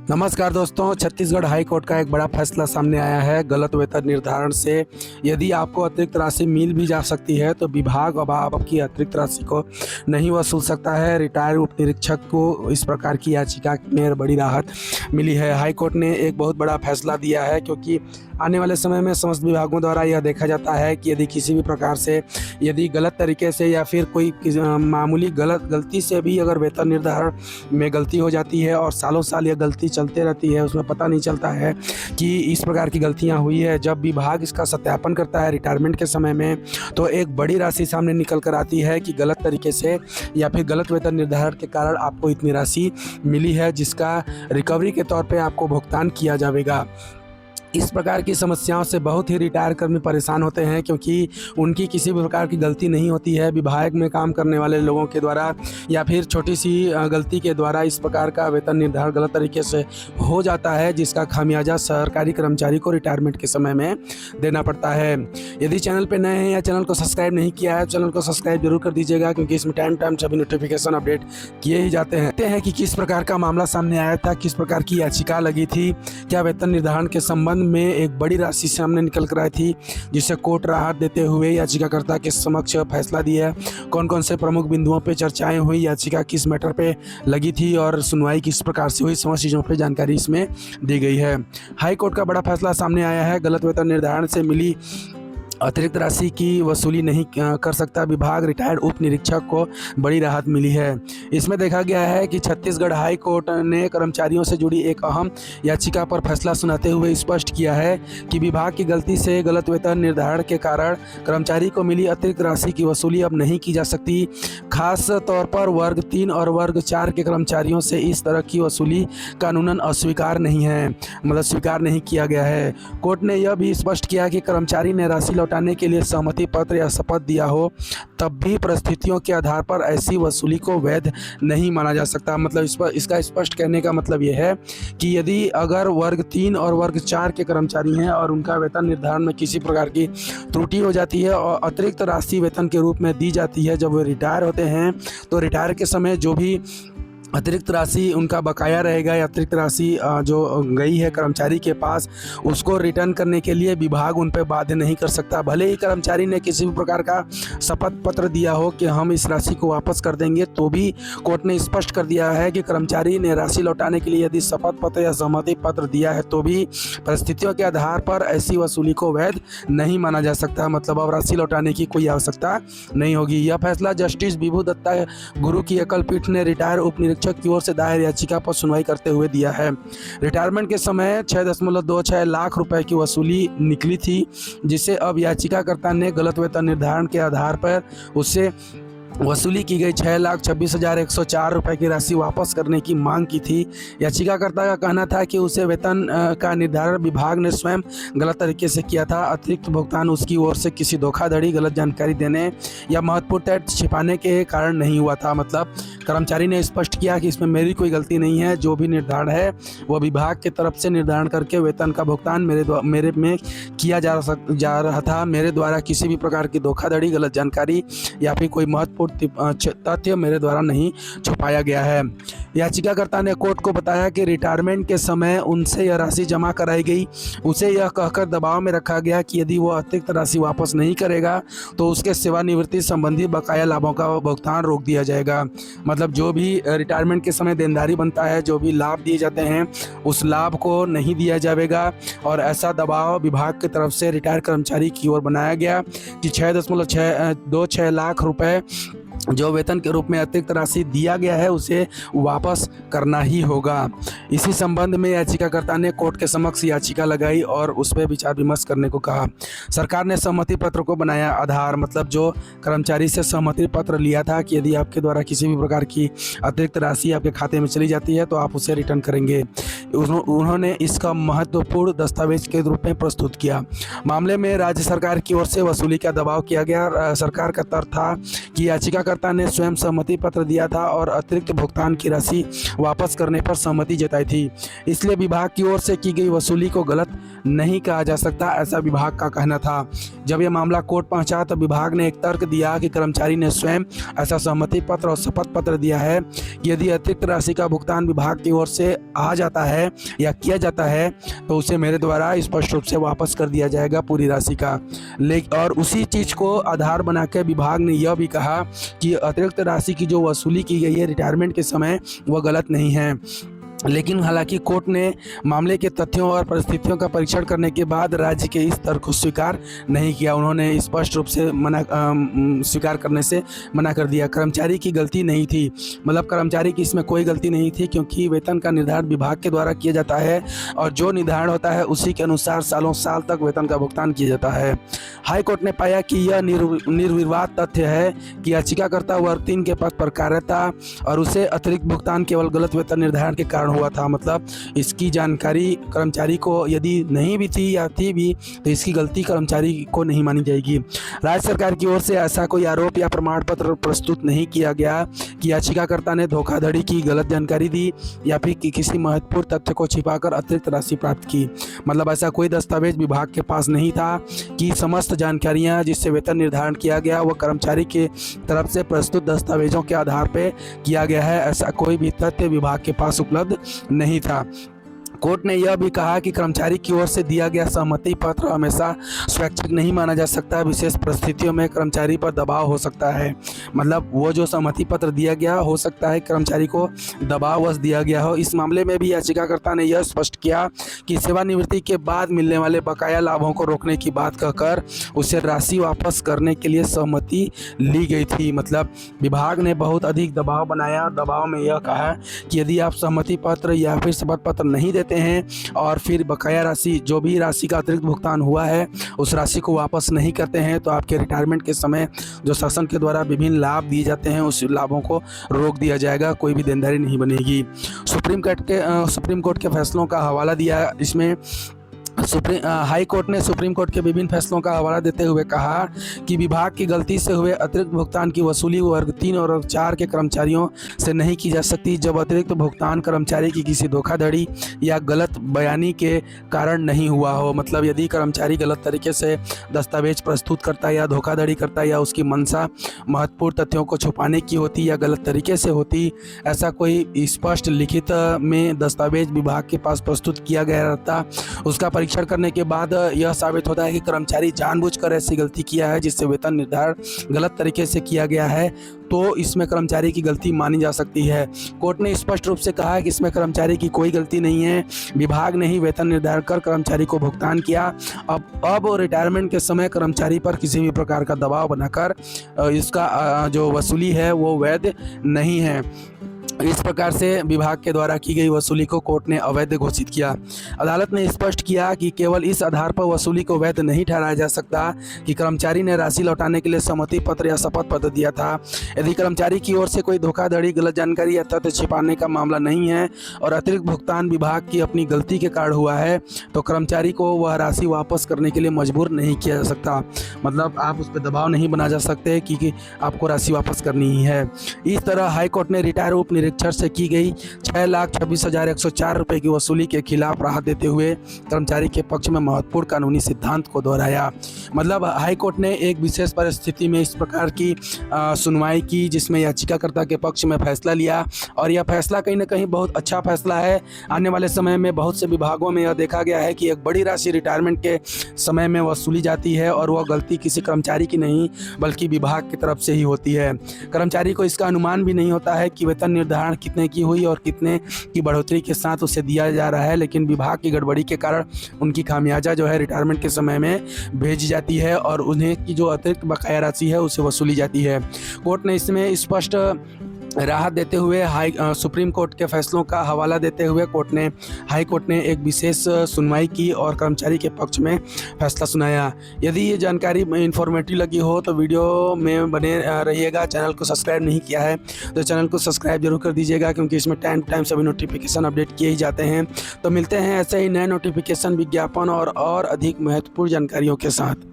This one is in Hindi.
नमस्कार दोस्तों, छत्तीसगढ़ हाई कोर्ट का एक बड़ा फैसला सामने आया है। गलत वेतन निर्धारण से यदि आपको अतिरिक्त राशि मिल भी जा सकती है तो विभाग अब आपकी अतिरिक्त राशि को नहीं वसूल सकता है। रिटायर्ड उप निरीक्षक को इस प्रकार की याचिका में बड़ी राहत मिली है। हाई कोर्ट ने एक बहुत बड़ा फैसला दिया है, क्योंकि आने वाले समय में समस्त विभागों द्वारा यह देखा जाता है कि यदि किसी भी प्रकार से यदि गलत तरीके से या फिर कोई मामूली गलती से भी अगर वेतन निर्धारण में गलती हो जाती है और सालों साल यह गलती चलते रहती है, उसमें पता नहीं चलता है कि इस प्रकार की गलतियां हुई है। जब विभाग इसका सत्यापन करता है रिटायरमेंट के समय में, तो एक बड़ी राशि सामने निकल कर आती है कि गलत तरीके से या फिर गलत वेतन निर्धारण के कारण आपको इतनी राशि मिली है, जिसका रिकवरी के तौर पे आपको भुगतान किया जाएगा। इस प्रकार की समस्याओं से बहुत ही रिटायर कर्मी परेशान होते हैं, क्योंकि उनकी किसी भी प्रकार की गलती नहीं होती है। विभाग में काम करने वाले लोगों के द्वारा या फिर छोटी सी गलती के द्वारा इस प्रकार का वेतन निर्धारण गलत तरीके से हो जाता है, जिसका खामियाजा सरकारी कर्मचारी को रिटायरमेंट के समय में देना पड़ता है। यदि चैनल पर नए हैं या चैनल को सब्सक्राइब नहीं किया है, चैनल को सब्सक्राइब जरूर कर दीजिएगा, क्योंकि इसमें टाइम सभी नोटिफिकेशन अपडेट किए ही जाते हैं कि किस प्रकार का मामला सामने आया था, किस प्रकार की याचिका लगी थी, क्या वेतन निर्धारण के संबंध में एक बड़ी राशि सामने निकल कर आई थी, जिसे कोर्ट राहत देते हुए याचिकाकर्ता के समक्ष फैसला दिया। कौन कौन से प्रमुख बिंदुओं पे चर्चाएं हुई, याचिका किस मैटर पे लगी थी और सुनवाई किस प्रकार से हुई, समस्त चीज़ों पे जानकारी इसमें दी गई है। हाई कोर्ट का बड़ा फैसला सामने आया है। गलत वेतन निर्धारण से मिली अतिरिक्त राशि की वसूली नहीं कर सकता विभाग। रिटायर्ड उप निरीक्षक को बड़ी राहत मिली है। इसमें देखा गया है कि छत्तीसगढ़ हाई कोर्ट ने कर्मचारियों से जुड़ी एक अहम याचिका पर फैसला सुनाते हुए स्पष्ट किया है कि विभाग की गलती से गलत वेतन निर्धारण के कारण कर्मचारी को मिली अतिरिक्त राशि की वसूली अब नहीं की जा सकती। खास तौर पर वर्ग 3 और वर्ग 4 के कर्मचारियों से इस तरह की वसूली कानूनन अस्वीकार नहीं है, मतलब स्वीकार नहीं किया गया है। कोर्ट ने यह भी स्पष्ट किया कि कर्मचारी ने राशि लौटाने के लिए सहमति पत्र या शपथ दिया हो, तब भी परिस्थितियों के आधार पर ऐसी वसूली को वैध नहीं माना जा सकता। मतलब इसका स्पष्ट कहने का मतलब यह है कि यदि अगर वर्ग 3 और वर्ग 4 के कर्मचारी हैं और उनका वेतन निर्धारण में किसी प्रकार की त्रुटि हो जाती है और अतिरिक्त राशि वेतन के रूप में दी जाती है, जब वे रिटायर होते हैं, तो रिटायर के समय जो भी अतिरिक्त राशि उनका बकाया रहेगा या अतिरिक्त राशि जो गई है कर्मचारी के पास, उसको रिटर्न करने के लिए विभाग उन पर बाध्य नहीं कर सकता। भले ही कर्मचारी ने किसी भी प्रकार का शपथ पत्र दिया हो कि हम इस राशि को वापस कर देंगे, तो भी कोर्ट ने स्पष्ट कर दिया है कि कर्मचारी ने राशि लौटाने के लिए यदि शपथ पत्र या सहमति पत्र दिया है, तो भी परिस्थितियों के आधार पर ऐसी वसूली को वैध नहीं माना जा सकता। मतलब अब राशि लौटाने की कोई आवश्यकता नहीं होगी। यह फैसला जस्टिस विभू दत्ता गुरु की एकल पीठ ने रिटायर उप निरीक्षक की ओर से दायर याचिका पर सुनवाई करते हुए दिया है। रिटायरमेंट के समय 6.26 लाख रुपए की वसूली निकली थी, जिसे अब याचिकाकर्ता ने गलत वेतन निर्धारण के आधार पर उससे वसूली की गई 6,26,104 रुपये की राशि वापस करने की मांग की थी। याचिकाकर्ता का कहना था कि उसे वेतन का निर्धारण विभाग ने स्वयं गलत तरीके से किया था। अतिरिक्त भुगतान उसकी ओर से किसी धोखाधड़ी, गलत जानकारी देने या महत्वपूर्ण तथ्य छिपाने के कारण नहीं हुआ था। मतलब कर्मचारी ने स्पष्ट किया कि इसमें मेरी कोई गलती नहीं है, जो भी निर्धारण है वो विभाग की तरफ से निर्धारण करके वेतन का भुगतान मेरे में किया जा रहा था। मेरे द्वारा किसी भी प्रकार की धोखाधड़ी, गलत जानकारी या फिर कोई महत्वपूर्ण तथ्य मेरे द्वारा नहीं छुपाया गया है। याचिकाकर्ता ने कोर्ट को बताया कि रिटायरमेंट के समय उनसे यह राशि जमा कराई गई। उसे यह कहकर दबाव में रखा गया कि यदि वो अतिरिक्त राशि वापस नहीं करेगा तो उसके सेवानिवृत्ति संबंधी बकाया लाभों का भुगतान रोक दिया जाएगा। मतलब जो भी रिटायरमेंट के समय देनदारी बनता है, जो भी लाभ दिए जाते हैं, उस लाभ को नहीं दिया जाएगा। और ऐसा दबाव विभाग की तरफ से रिटायर कर्मचारी की ओर बनाया गया कि 6.26 लाख रुपए जो वेतन के रूप में अतिरिक्त राशि दिया गया है, उसे वापस करना ही होगा। इसी संबंध में याचिकाकर्ता ने कोर्ट के समक्ष याचिका लगाई और उस पर विचार विमर्श करने को कहा। सरकार ने सहमति पत्र को बनाया आधार, मतलब जो कर्मचारी से सहमति पत्र लिया था कि यदि आपके द्वारा किसी भी प्रकार की अतिरिक्त राशि आपके खाते में चली जाती है तो आप उसे रिटर्न करेंगे। उन्होंने इसका महत्वपूर्ण दस्तावेज के रूप में प्रस्तुत किया। मामले में राज्य सरकार की ओर से वसूली का दबाव किया गया। सरकार का तर्क था कि याचिका याचिकाकर्ता ने स्वयं सहमति पत्र दिया था और अतिरिक्त भुगतान की राशि वापस करने पर सहमति जताई थी। इसलिए विभाग की ओर से की गई वसूली को गलत नहीं कहा जा सकता, ऐसा विभाग का कहना था। जब यह मामला कोर्ट पहुंचा तो विभाग ने एक तर्क दिया कि कर्मचारी ने स्वयं ऐसा सहमति पत्र और शपथ पत्र दिया है कि यदि अतिरिक्त राशि का भुगतान विभाग की ओर से आ जाता है या किया जाता है तो उसे मेरे द्वारा स्पष्ट रूप से वापस कर दिया जाएगा पूरी राशि का। लेकिन और उसी चीज़ को आधार बनाकर विभाग ने यह भी कहा कि अतिरिक्त राशि की जो वसूली की गई है रिटायरमेंट के समय वह गलत नहीं है। लेकिन हालांकि कोर्ट ने मामले के तथ्यों और परिस्थितियों का परीक्षण करने के बाद राज्य के इस तर्क को स्वीकार नहीं किया। उन्होंने स्पष्ट रूप से स्वीकार करने से मना कर दिया। कर्मचारी की गलती नहीं थी, मतलब कर्मचारी की इसमें कोई गलती नहीं थी, क्योंकि वेतन का निर्धारण विभाग के द्वारा किया जाता है और जो निर्धारण होता है उसी के अनुसार सालों साल तक वेतन का भुगतान किया जाता है। हाई कोर्ट ने पाया कि यह निर्विवाद तथ्य है कि याचिकाकर्ता वर्ग 3 के पद पर कार्यरत था और उसे अतिरिक्त भुगतान केवल गलत वेतन निर्धारण के कारण हुआ था। मतलब इसकी जानकारी कर्मचारी को यदि नहीं भी थी या थी भी तो इसकी गलती कर्मचारी को नहीं मानी जाएगी। राज्य सरकार की ओर से ऐसा कोई आरोप या प्रमाण पत्र प्रस्तुत नहीं किया गया कि याचिकाकर्ता ने धोखाधड़ी की, गलत जानकारी दी या फिर किसी महत्वपूर्ण तथ्य को छिपाकर अतिरिक्त राशि प्राप्त की। मतलब ऐसा कोई दस्तावेज विभाग के पास नहीं था कि समस्त जानकारियां जिससे वेतन निर्धारण किया गया वह कर्मचारी के तरफ से प्रस्तुत दस्तावेजों के आधार पर किया गया है। ऐसा कोई भी तथ्य विभाग के पास उपलब्ध नहीं था। कोर्ट ने यह भी कहा कि कर्मचारी की ओर से दिया गया सहमति पत्र हमेशा स्वैच्छिक नहीं माना जा सकता। विशेष परिस्थितियों में कर्मचारी पर दबाव हो सकता है। मतलब वो जो सहमति पत्र दिया गया हो सकता है कर्मचारी को दबाववश दिया गया हो। इस मामले में भी याचिकाकर्ता ने यह स्पष्ट किया कि सेवानिवृत्ति के बाद मिलने वाले बकाया लाभों को रोकने की बात कहकर उसे राशि वापस करने के लिए सहमति ली गई थी। मतलब विभाग ने बहुत अधिक दबाव बनाया। दबाव में यह कहा कि यदि आप सहमति पत्र या फिर शपथ पत्र नहीं देते हैं और फिर बकाया राशि जो भी राशि का अतिरिक्त भुगतान हुआ है उस राशि को वापस नहीं करते हैं तो आपके रिटायरमेंट के समय जो शासन के द्वारा विभिन्न लाभ दिए जाते हैं उस लाभों को रोक दिया जाएगा, कोई भी देनदारी नहीं बनेगी। सुप्रीम कोर्ट के फैसलों का हवाला दिया। इसमें हाई कोर्ट ने सुप्रीम कोर्ट के विभिन्न फैसलों का हवाला देते हुए कहा कि विभाग की गलती से हुए अतिरिक्त भुगतान की वसूली वर्ग 3 और वर्ग 4 के कर्मचारियों से नहीं की जा सकती जब अतिरिक्त भुगतान कर्मचारी की किसी धोखाधड़ी या गलत बयानी के कारण नहीं हुआ हो। मतलब यदि कर्मचारी गलत तरीके से दस्तावेज प्रस्तुत करता या धोखाधड़ी करता या उसकी मंशा महत्वपूर्ण तथ्यों को छुपाने की होती या गलत तरीके से होती, ऐसा कोई स्पष्ट लिखित में दस्तावेज विभाग के पास प्रस्तुत किया गया रहता, उसका परीक्षण करने के बाद यह साबित होता है कि कर्मचारी जानबूझकर ऐसी गलती किया है जिससे वेतन निर्धारण गलत तरीके से किया गया है, तो इसमें कर्मचारी की गलती मानी जा सकती है। कोर्ट ने स्पष्ट रूप से कहा है कि इसमें कर्मचारी की कोई गलती नहीं है। विभाग ने ही वेतन निर्धारण कर कर्मचारी को भुगतान किया। अब रिटायरमेंट के समय कर्मचारी पर किसी भी प्रकार का दबाव बनाकर इसका जो वसूली है वो वैध नहीं है। इस प्रकार से विभाग के द्वारा की गई वसूली को कोर्ट ने अवैध घोषित किया। अदालत ने स्पष्ट किया कि केवल इस आधार पर वसूली को वैध नहीं ठहराया जा सकता कि कर्मचारी ने राशि लौटाने के लिए सहमति पत्र या शपथ पत्र दिया था। यदि कर्मचारी की ओर से कोई धोखाधड़ी, गलत जानकारी या तथ्य छिपाने का मामला नहीं है और अतिरिक्त भुगतान विभाग की अपनी गलती के कारण हुआ है तो कर्मचारी को वह राशि वापस करने के लिए मजबूर नहीं किया जा सकता। मतलब आप उस पर दबाव नहीं बना जा सकते कि आपको राशि वापस करनी ही है। इस तरह हाईकोर्ट ने रिटायर उप निरीक्षक से की गई 6,26,104 रुपये की वसूली के खिलाफ राहत देते हुए कर्मचारी के पक्ष में महत्वपूर्ण कानूनी सिद्धांत को दोहराया। मतलब हाईकोर्ट ने एक विशेष परिस्थिति में इस प्रकार की सुनवाई की जिसमें याचिकाकर्ता के पक्ष में फैसला लिया और यह फैसला कहीं ना कहीं बहुत अच्छा फैसला है। आने वाले समय में बहुत से विभागों में यह देखा गया है कि एक बड़ी राशि रिटायरमेंट के समय में वसूली जाती है और वह गलती किसी कर्मचारी की नहीं बल्कि विभाग की तरफ से ही होती है। कर्मचारी को इसका अनुमान भी नहीं होता है कि वेतन निर्धारण कितने की हुई और कितने की बढ़ोतरी के साथ उसे दिया जा रहा है, लेकिन विभाग की गड़बड़ी के कारण उनकी खामियाजा जो है रिटायरमेंट के समय में भेजी जाती है और उन्हें की जो अतिरिक्त बकाया राशि है उसे वसूली जाती है। कोर्ट ने इसमें स्पष्ट राहत देते हुए सुप्रीम कोर्ट के फैसलों का हवाला देते हुए हाई कोर्ट ने एक विशेष सुनवाई की और कर्मचारी के पक्ष में फैसला सुनाया। यदि ये जानकारी इन्फॉर्मेटिव लगी हो तो वीडियो में बने रहिएगा। चैनल को सब्सक्राइब नहीं किया है तो चैनल को सब्सक्राइब जरूर कर दीजिएगा क्योंकि इसमें टाइम टू टाइम सभी नोटिफिकेशन अपडेट किए ही जाते हैं। तो मिलते हैं ऐसे ही नए नोटिफिकेशन, विज्ञापन और अधिक महत्वपूर्ण जानकारियों के साथ।